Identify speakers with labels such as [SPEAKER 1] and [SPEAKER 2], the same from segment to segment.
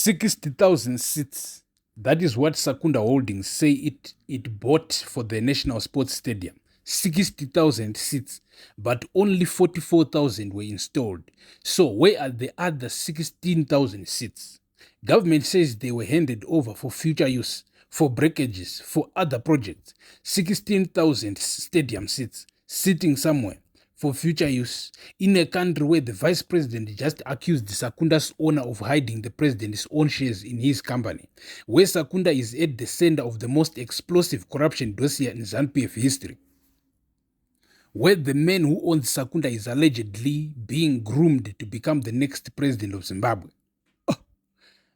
[SPEAKER 1] 60,000 seats. That is what Sakunda Holdings say it bought for the National Sports Stadium. 60,000 seats, but only 44,000 were installed. So where are the other 16,000 seats? Government says they were handed over for future use, for breakages, for other projects. 16,000 stadium seats sitting somewhere for future use in a country where the vice president just accused Sakunda's owner of hiding the president's own shares in his company, where Sakunda is at the center of the most explosive corruption dossier in ZANU-PF history, where the man who owns Sakunda is allegedly being groomed to become the next president of Zimbabwe.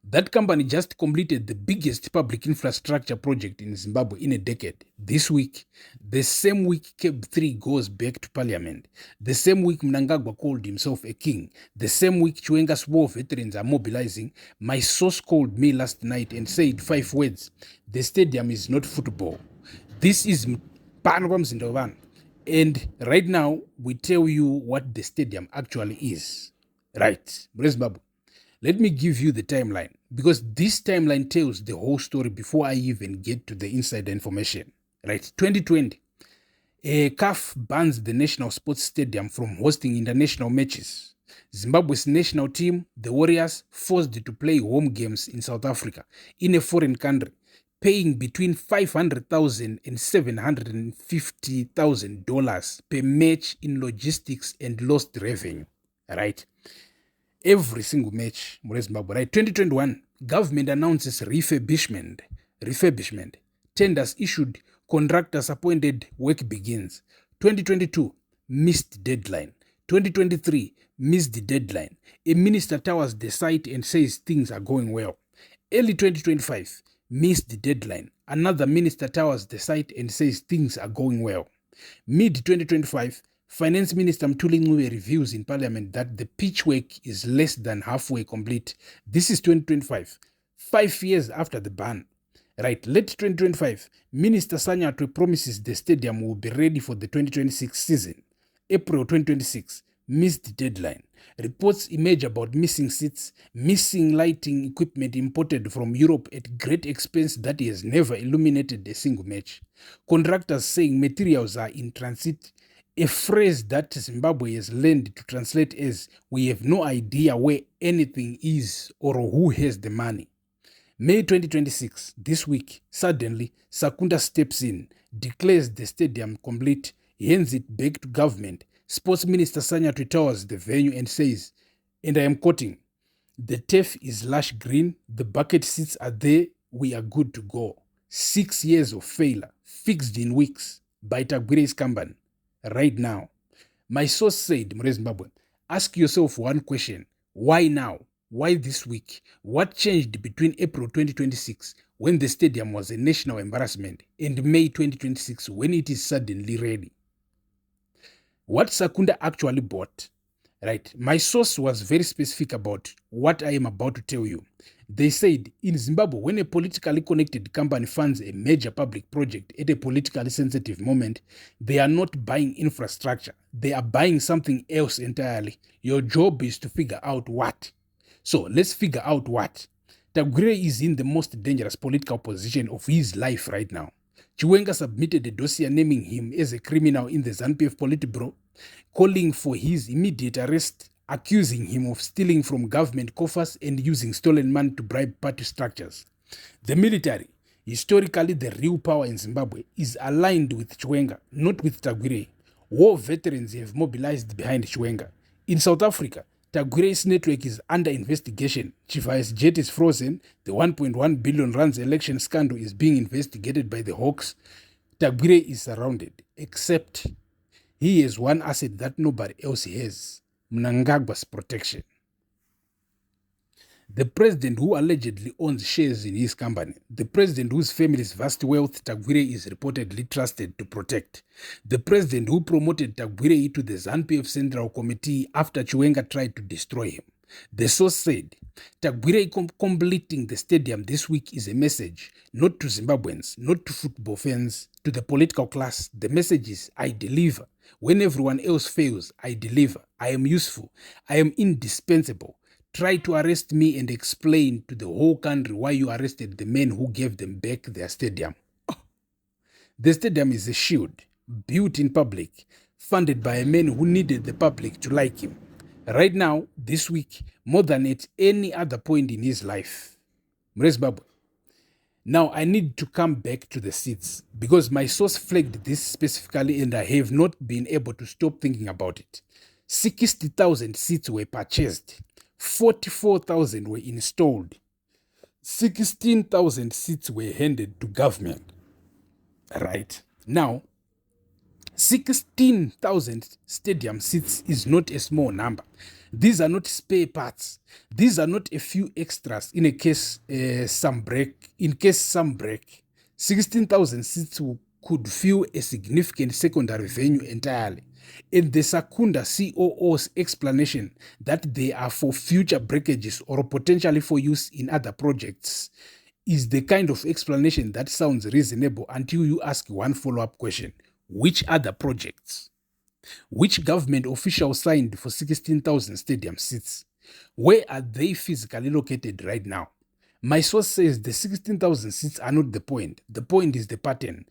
[SPEAKER 1] That company just completed the biggest public infrastructure project in Zimbabwe in a decade. This week, the same week Cab 3 goes back to parliament. The same week Mnangagwa called himself a king. The same week Chiwenga's war veterans are mobilizing. My source called me last night and said 5 words. The stadium is not football. This is Panwam Zindovan. And right now, we tell you what the stadium actually is. Right, Zimbabwe. Let me give you the timeline, because this timeline tells the whole story before I even get to the insider information. Right, 2020, CAF bans the National Sports Stadium from hosting international matches. Zimbabwe's national team, the Warriors, forced to play home games in South Africa, in a foreign country, paying between $500,000 and $750,000 per match in logistics and lost revenue. Right? Every single match, Zimbabwe. Right? 2021, government announces refurbishment. Tenders issued, contractors appointed, work begins. 2022, missed deadline. 2023, missed deadline. A minister towers the site and says things are going well. Early 2025, missed deadline. Another minister towers the site and says things are going well. Mid 2025, Finance Minister Mthuli Ncube reviews in Parliament that the pitch work is less than halfway complete. This is 2025, 5 years after the ban. Right, late 2025, Minister Sanyatwe promises the stadium will be ready for the 2026 season. April 2026, missed deadline. Reports emerge about missing seats, missing lighting equipment imported from Europe at great expense that has never illuminated a single match. Contractors saying materials are in transit, a phrase that Zimbabwe has learned to translate as, we have no idea where anything is or who has the money. May 2026, this week, suddenly, Sakunda steps in, declares the stadium complete, hands it back to government. Sports Minister Sanyatwe tours the venue and says, and I am quoting, the turf is lush green, the bucket seats are there, we are good to go. 6 years of failure, fixed in weeks, by Tagwirei's company. Right now, my source said, Zimbabwe, ask yourself one question. Why now? Why this week? What changed between April 2026, when the stadium was a national embarrassment, and May 2026, when it is suddenly ready? What Sakunda actually bought, right? My source was very specific about what I am about to tell you. They said, in Zimbabwe, when a politically connected company funds a major public project at a politically sensitive moment, they are not buying infrastructure. They are buying something else entirely. Your job is to figure out what. So let's figure out what. Tagwirei is in the most dangerous political position of his life right now. Chiwenga submitted a dossier naming him as a criminal in the ZANU-PF Politburo, calling for his immediate arrest, accusing him of stealing from government coffers and using stolen money to bribe party structures. The military, historically the real power in Zimbabwe, is aligned with Chiwenga, not with Tagwirei. War veterans have mobilized behind Chiwenga. In South Africa, Tagwirei's network is under investigation. Chiva's jet is frozen. The 1.1 billion rands election scandal is being investigated by the Hawks. Tagwirei is surrounded, except he has one asset that nobody else has: Mnangagwa's protection. The president who allegedly owns shares in his company, the president whose family's vast wealth Tagwirei is reportedly trusted to protect, the president who promoted Tagwirei to the ZANU-PF Central Committee after Chiwenga tried to destroy him. The source said, Tagwirei completing the stadium this week is a message, not to Zimbabweans, not to football fans, to the political class. The message is, I deliver. When everyone else fails, I deliver. I am useful. I am indispensable. try to arrest me and explain to the whole country why you arrested the men who gave them back their stadium. The stadium is a shield built in public, funded by a man who needed the public to like him. Right now, this week, more than at any other point in his life. Zimbabwe. Now, I need to come back to the seats because my source flagged this specifically and I have not been able to stop thinking about it. 60,000 seats were purchased, 44,000 were installed, 16,000 seats were handed to government. Right. Now, 16,000 stadium seats is not a small number. These are not spare parts. These are not a few extras in case some break. 16,000 seats could fill a significant secondary venue entirely. And the Secunda COO's explanation that they are for future breakages or potentially for use in other projects is the kind of explanation that sounds reasonable until you ask one follow-up question. Which other projects? Which government official signed for 16,000 stadium seats? Where are they physically located right now? My source says the 16,000 seats are not the point. The point is the pattern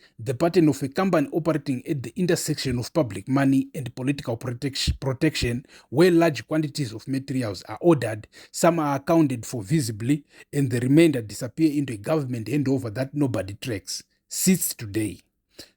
[SPEAKER 1] of a company operating at the intersection of public money and political protection, where large quantities of materials are ordered, some are accounted for visibly, and the remainder disappear into a government handover that nobody tracks. Seats today.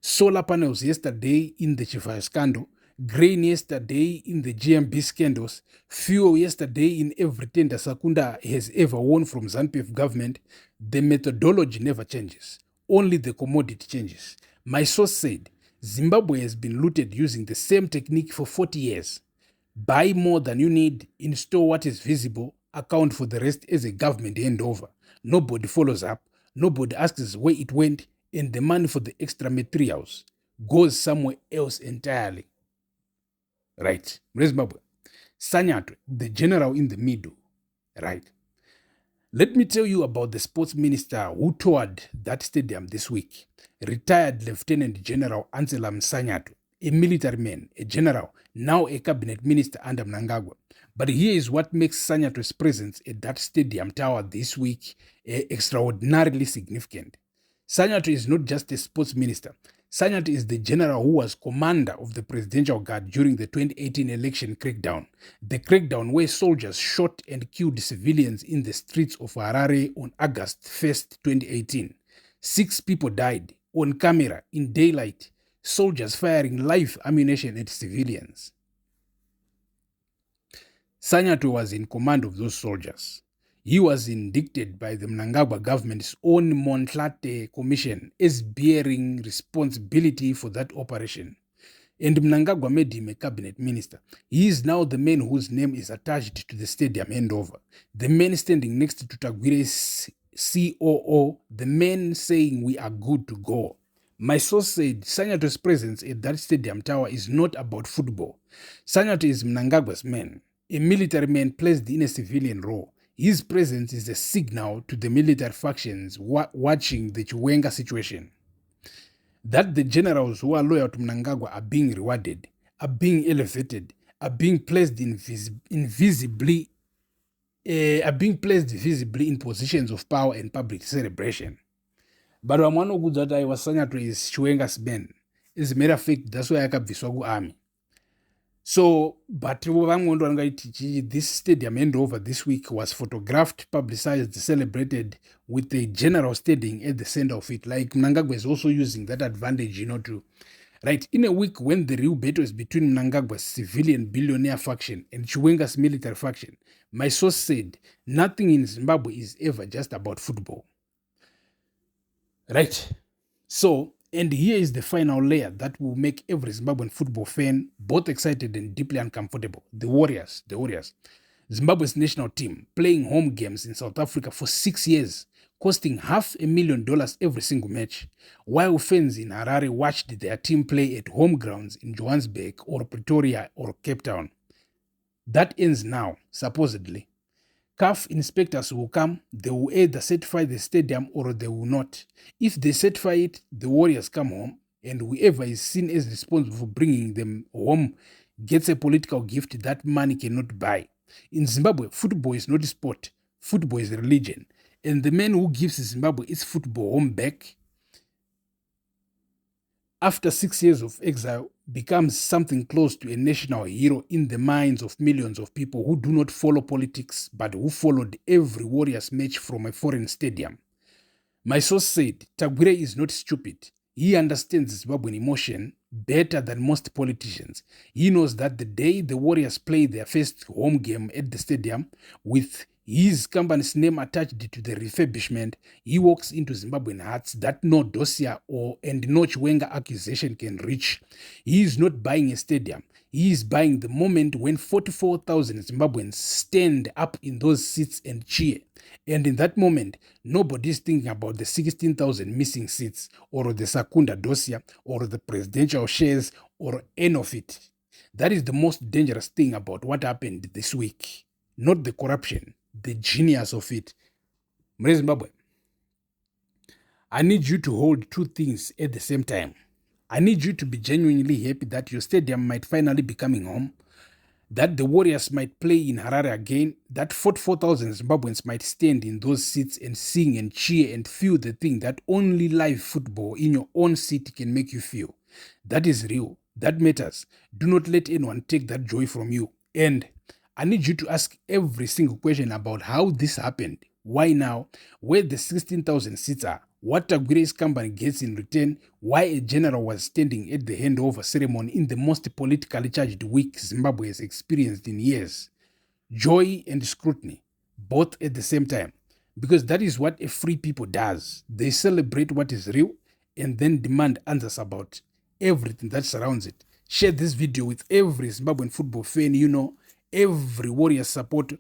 [SPEAKER 1] Solar panels yesterday in the Chivaya scandal, grain yesterday in the GMB scandals, fuel yesterday in every tender Secunda has ever won from ZANU-PF government. The methodology never changes. Only the commodity changes. My source said, Zimbabwe has been looted using the same technique for 40 years. Buy more than you need, install what is visible, account for the rest as a government handover. Nobody follows up, nobody asks where it went, and the money for the extra materials goes somewhere else entirely. Right. Zimbabwe. Sanyato, the general in the middle. Right. Let me tell you about the sports minister who toured that stadium this week. Retired Lieutenant General Anselam Sanyato, a military man, a general, now a cabinet minister under Mnangagwa. But here is what makes Sanyato's presence at that stadium tower this week extraordinarily significant. Sanyato is not just a sports minister. Sanyato is the general who was commander of the Presidential Guard during the 2018 election crackdown. The crackdown where soldiers shot and killed civilians in the streets of Harare on August 1st, 2018. 6 people died on camera in daylight, soldiers firing live ammunition at civilians. Sanyato was in command of those soldiers. He was indicted by the Mnangagwa government's own Montlate Commission as bearing responsibility for that operation. And Mnangagwa made him a cabinet minister. He is now the man whose name is attached to the stadium handover. The man standing next to Tagwirei's COO, the man saying we are good to go. My source said Sanyato's presence at that stadium tower is not about football. Sanyato is Mnangagwa's man, a military man placed in a civilian role. His presence is a signal to the military factions watching the Chiwenga situation. That the generals who are loyal to Mnangagwa are being rewarded, are being elevated, are being placed visibly in positions of power and public celebration. But Wamano that I was Sanyato is Chiwenga's man. As a matter of fact, that's why I kept Viswagu army. So, but this stadium handover this week was photographed, publicized, celebrated with the general standing at the center of it. Like Mnangagwa is also using that advantage, to right in a week when the real battle is between Mnangagwa's civilian billionaire faction and Chiwenga's military faction. My source said nothing in Zimbabwe is ever just about football. Right. So, and here is the final layer that will make every Zimbabwean football fan both excited and deeply uncomfortable. The Warriors. Zimbabwe's national team playing home games in South Africa for 6 years, costing $500,000 every single match, while fans in Harare watched their team play at home grounds in Johannesburg or Pretoria or Cape Town. That ends now, supposedly. CAF inspectors will come, they will either certify the stadium or they will not. If they certify it, the Warriors come home, and whoever is seen as responsible for bringing them home gets a political gift that money cannot buy. In Zimbabwe, football is not a sport. Football is a religion. And the man who gives Zimbabwe its football home back after 6 years of exile becomes something close to a national hero in the minds of millions of people who do not follow politics but who followed every Warriors match from a foreign stadium. My source said, Tagwirei is not stupid. He understands Zimbabwean emotion better than most politicians. He knows that the day the Warriors play their first home game at the stadium with his company's name attached to the refurbishment, he walks into Zimbabwean hearts that no dossier and no Chiwenga accusation can reach. He is not buying a stadium. He is buying the moment when 44,000 Zimbabweans stand up in those seats and cheer. And in that moment, nobody is thinking about the 16,000 missing seats or the Sakunda dossier or the presidential shares or any of it. That is the most dangerous thing about what happened this week. Not the corruption, the genius of it. Zimbabwe, I need you to hold two things at the same time. I need you to be genuinely happy that your stadium might finally be coming home, that the Warriors might play in Harare again, that 44,000 Zimbabweans might stand in those seats and sing and cheer and feel the thing that only live football in your own city can make you feel. That is real. That matters. Do not let anyone take that joy from you. And I need you to ask every single question about how this happened, why now, where the 16,000 seats are, what Tagwirei's company gets in return, why a general was standing at the handover ceremony in the most politically charged week Zimbabwe has experienced in years. Joy and scrutiny, both at the same time, because that is what a free people does. They celebrate what is real and then demand answers about everything that surrounds it. Share this video with every Zimbabwean football fan you know, every Warriors supporter,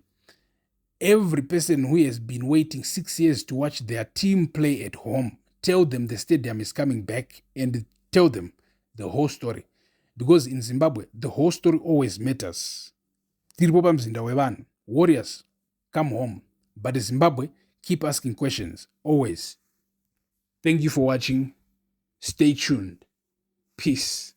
[SPEAKER 1] every person who has been waiting 6 years to watch their team play at home. Tell them the stadium is coming back and tell them the whole story. Because in Zimbabwe, the whole story always matters. Warriors, come home. But in Zimbabwe, keep asking questions, always. Thank you for watching. Stay tuned. Peace.